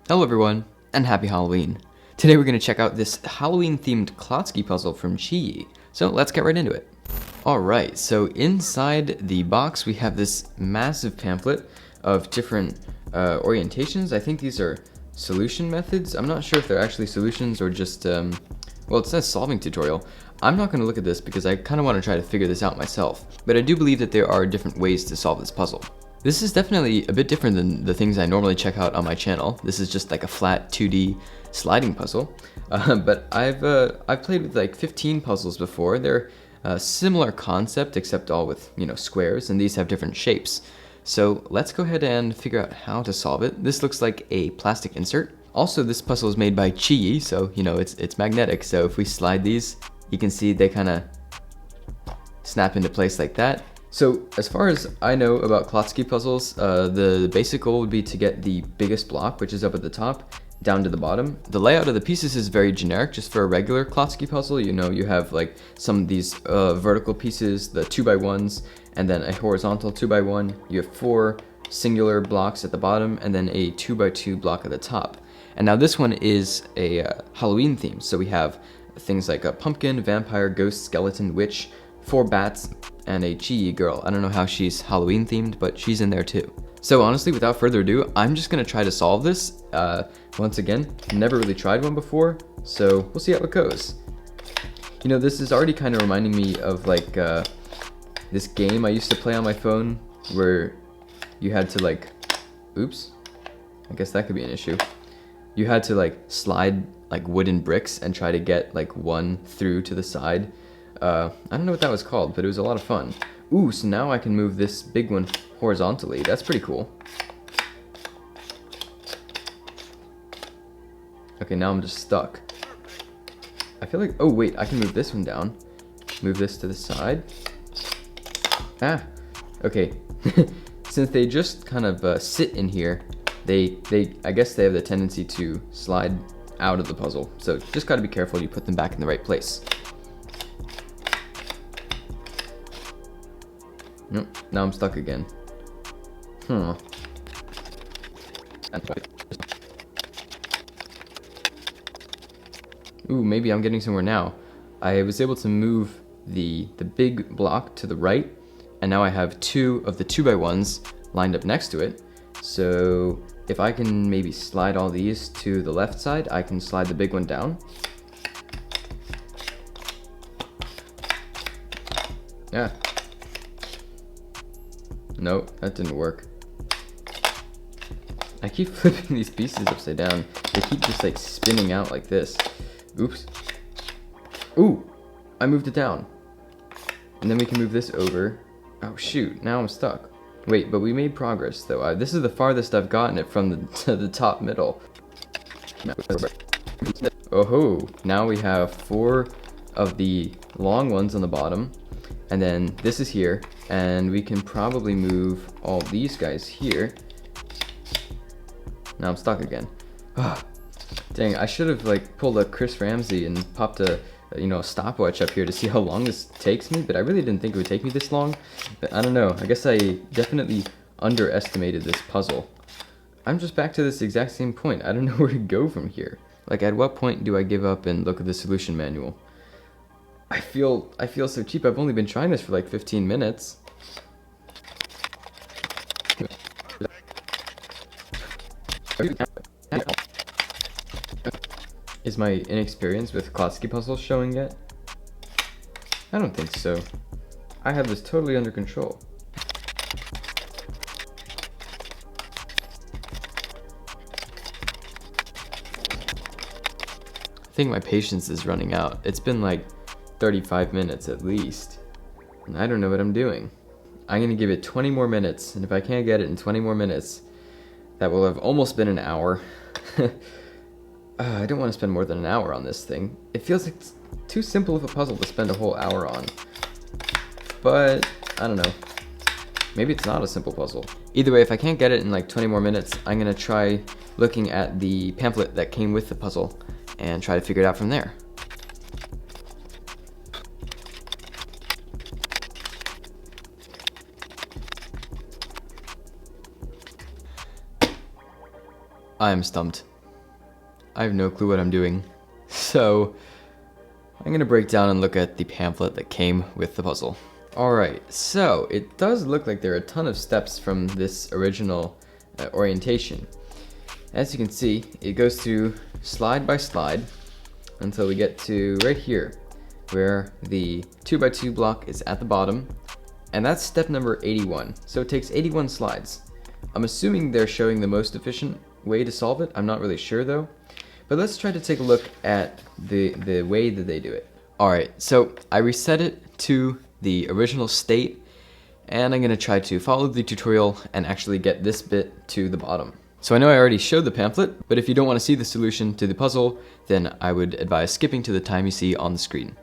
Hello everyone, and happy Halloween. Today we're going to check out this Halloween-themed Klotski puzzle from QiYi. So let's get right into it. Alright, so inside the box we have this massive pamphlet of different orientations. I think these are solution methods. I'm not sure if they're actually solutions or just, well, it says solving tutorial. I'm not going to look at this because I kind of want to try to figure this out myself, but I do believe that there are different ways to solve this puzzle. This is definitely a bit different than the things I normally check out on my channel. This is just like a flat 2D sliding puzzle, but I've played with like 15 puzzles before. They're a similar concept except all with, squares, and these have different shapes. So let's go ahead and figure out how to solve it. This looks like a plastic insert. Also, this puzzle is made by QiYi, so it's magnetic. So if we slide these, you can see they kind of snap into place like that. So as far as I know about Klotski puzzles, the basic goal would be to get the biggest block, which is up at the top, down to the bottom. The layout of the pieces is very generic, just for a regular Klotski puzzle. You have like some of these vertical pieces, the 2x1s, and then a horizontal 2x1. You have 4 singular blocks at the bottom, and then a 2x2 block at the top. And now this one is a Halloween theme, so we have things like a pumpkin, vampire, ghost, skeleton, witch, 4 bats, and a QiYi girl. I don't know how she's Halloween themed, but she's in there too. So honestly, without further ado, I'm just gonna try to solve this. Once again, never really tried one before, so we'll see how it goes. This is already kind of reminding me of like this game I used to play on my phone where you had to like, oops, I guess that could be an issue. You had to like slide like wooden bricks and try to get like one through to the side. I don't know what that was called, but it was a lot of fun. Ooh, so now I can move this big one horizontally. That's pretty cool. Okay, now I'm just stuck. I feel like, oh wait, I can move this one down. Move this to the side. Ah, okay. Since they just kind of sit in here, I guess they have the tendency to slide out of the puzzle. So just gotta be careful you put them back in the right place. Nope, now I'm stuck again. Ooh, maybe I'm getting somewhere now. I was able to move the big block to the right, and now I have 2 of the 2x1s lined up next to it. So if I can maybe slide all these to the left side, I can slide the big one down. Yeah. Nope, that didn't work. I keep flipping these pieces upside down. They keep just like spinning out like this. Oops. Ooh, I moved it down. And then we can move this over. Oh shoot, now I'm stuck. Wait, but we made progress though. This is the farthest I've gotten it from the top middle. Oh ho, now we have 4 of the long ones on the bottom. And then this is here, and we can probably move all these guys here. Now I'm stuck again. Dang, I should have like pulled a Chris Ramsey and popped a stopwatch up here to see how long this takes me, but I really didn't think it would take me this long. But I don't know, I guess I definitely underestimated this puzzle. I'm just back to this exact same point. I don't know where to go from here. Like, at what point do I give up and look at the solution manual? I feel so cheap. I've only been trying this for like 15 minutes. Is my inexperience with Klotski puzzles showing yet? I don't think so. I have this totally under control. I think my patience is running out. It's been like 35 minutes at least, and I don't know what I'm doing. I'm gonna give it 20 more minutes, and if I can't get it in 20 more minutes, that will have almost been an hour. I don't want to spend more than an hour on this thing. It feels like it's too simple of a puzzle to spend a whole hour on. But, I don't know. Maybe it's not a simple puzzle. Either way, if I can't get it in like 20 more minutes, I'm gonna try looking at the pamphlet that came with the puzzle and try to figure it out from there. I am stumped. I have no clue what I'm doing. So I'm gonna break down and look at the pamphlet that came with the puzzle. Alright, so it does look like there are a ton of steps from this original orientation. As you can see, it goes through slide by slide until we get to right here, where the 2x2 block is at the bottom, and that's step number 81. So it takes 81 slides. I'm assuming they're showing the most efficient way to solve it. I'm not really sure though. But let's try to take a look at the way that they do it. Alright, so I reset it to the original state, and I'm going to try to follow the tutorial and actually get this bit to the bottom. So I know I already showed the pamphlet, but if you don't want to see the solution to the puzzle, then I would advise skipping to the time you see on the screen.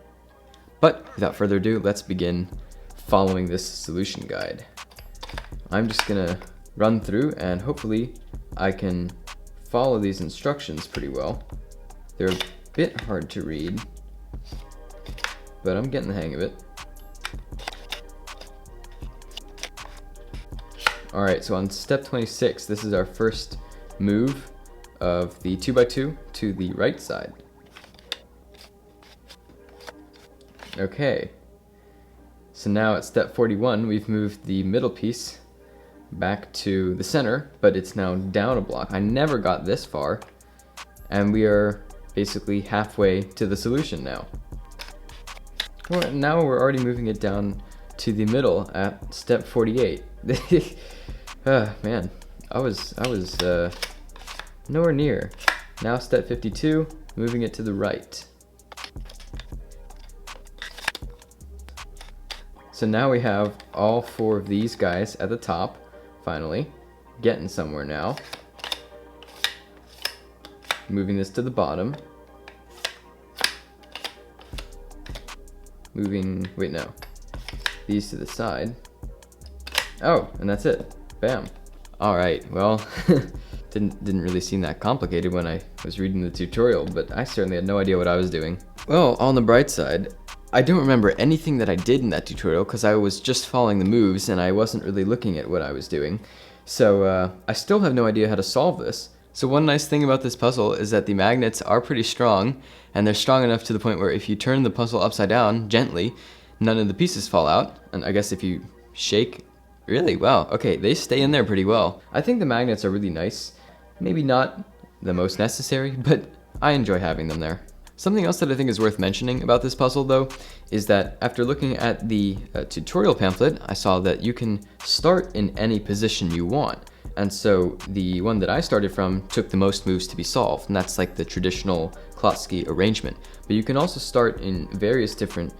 But without further ado, let's begin following this solution guide. I'm just going to run through and hopefully I can follow these instructions pretty well. They're a bit hard to read, but I'm getting the hang of it. Alright, so on step 26, this is our first move of the 2x2 to the right side. Okay, so now at step 41, we've moved the middle piece back to the center, but it's now down a block. I never got this far, and we are basically halfway to the solution now. Well, now we're already moving it down to the middle at step 48. Man, I was nowhere near. Now step 52, moving it to the right. So now we have all four of these guys at the top, finally, getting somewhere now. Moving this to the bottom. Moving, wait no, these to the side. Oh, and that's it. Bam. Alright, well, didn't really seem that complicated when I was reading the tutorial, but I certainly had no idea what I was doing. Well, on the bright side, I don't remember anything that I did in that tutorial because I was just following the moves and I wasn't really looking at what I was doing. So I still have no idea how to solve this. So one nice thing about this puzzle is that the magnets are pretty strong, and they're strong enough to the point where if you turn the puzzle upside down gently, none of the pieces fall out. And I guess if you shake, really? Wow, okay, they stay in there pretty well. I think the magnets are really nice. Maybe not the most necessary, but I enjoy having them there. Something else that I think is worth mentioning about this puzzle though, is that after looking at the tutorial pamphlet, I saw that you can start in any position you want. And so the one that I started from took the most moves to be solved, and that's like the traditional Klotski arrangement. But you can also start in various different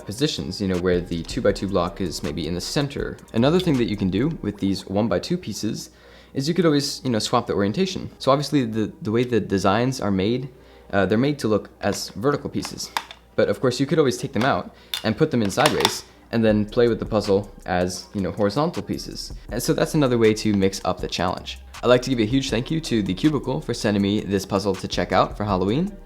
positions, you know, where the 2x2 block is maybe in the center. Another thing that you can do with these 1x2 pieces is you could always, you know, swap the orientation. So obviously the way the designs are made, they're made to look as vertical pieces. But of course you could always take them out and put them in sideways and then play with the puzzle as, you know, horizontal pieces. And so that's another way to mix up the challenge. I'd like to give a huge thank you to TheCubicle for sending me this puzzle to check out for Halloween.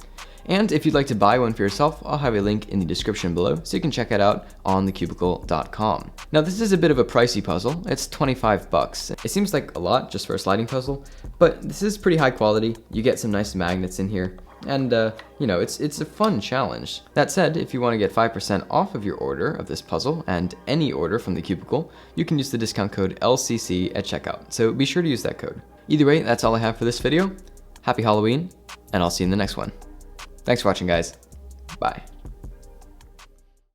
And if you'd like to buy one for yourself, I'll have a link in the description below so you can check it out on TheCubicle.com. Now this is a bit of a pricey puzzle. It's 25 bucks. It seems like a lot just for a sliding puzzle, but this is pretty high quality. You get some nice magnets in here. And, you know, it's a fun challenge. That said, if you want to get 5% off of your order of this puzzle and any order from TheCubicle, you can use the discount code LCC at checkout. So be sure to use that code. Either way, that's all I have for this video. Happy Halloween, and I'll see you in the next one. Thanks for watching, guys. Bye.